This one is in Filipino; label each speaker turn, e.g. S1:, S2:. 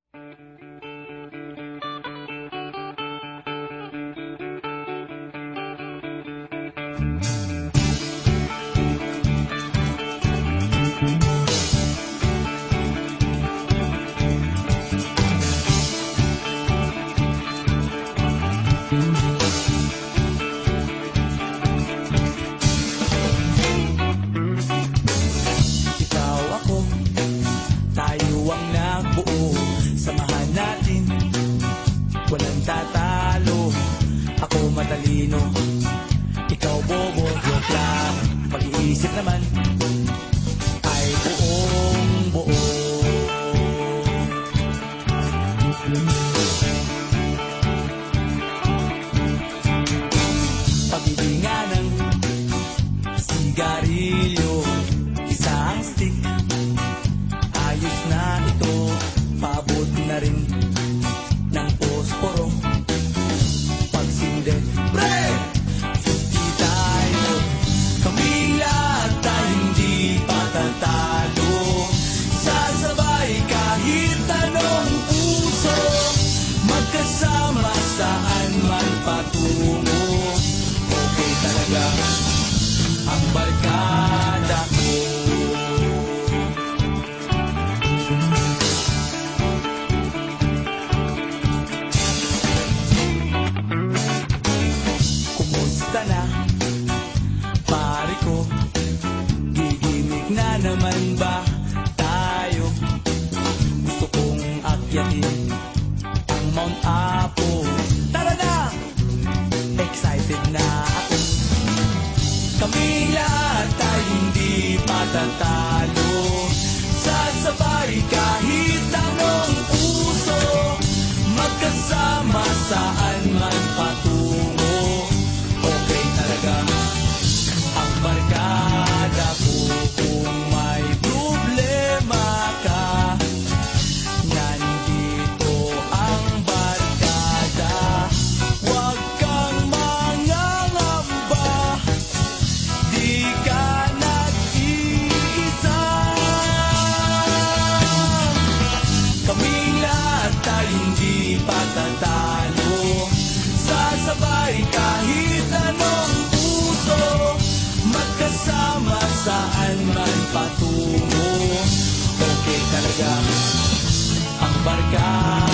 S1: Ikaw ako, tayo ang nagbuo. Samahan natin, walang tatalo. Ako matalino, ikaw bobo. Joke lang, pag-iisip naman ay buong buo. Pag-ibingan ng sigarilyo, isang stick, ayos na ito. Paabot na rin ng posporo. Pagsinde, pre! Suki tayo, kaming lahat tayo hindi patatalo. Sasabay kahit anong puso, magkasama saan man patungo. Okay talaga ang barkada ko. Kumusta na, pare ko? Gigimik na naman ba tayo? Gusto kong akyatin ang Mount Apo. Tara na! Excited na ako. Kaming lahat tayo hindi patatalo. Sasabay kahit anong puso, magkasama saan man patungo. Okay talaga ang barkada ko. Kung may problema ka, nandito ang barkada. Huwag kang mangangamba, di ka nag-iisa. Kaming lahat tayo hindi patatalo. Sasabay kahit anong puso, magkasama saan man patungo. Okay talaga ang barkada.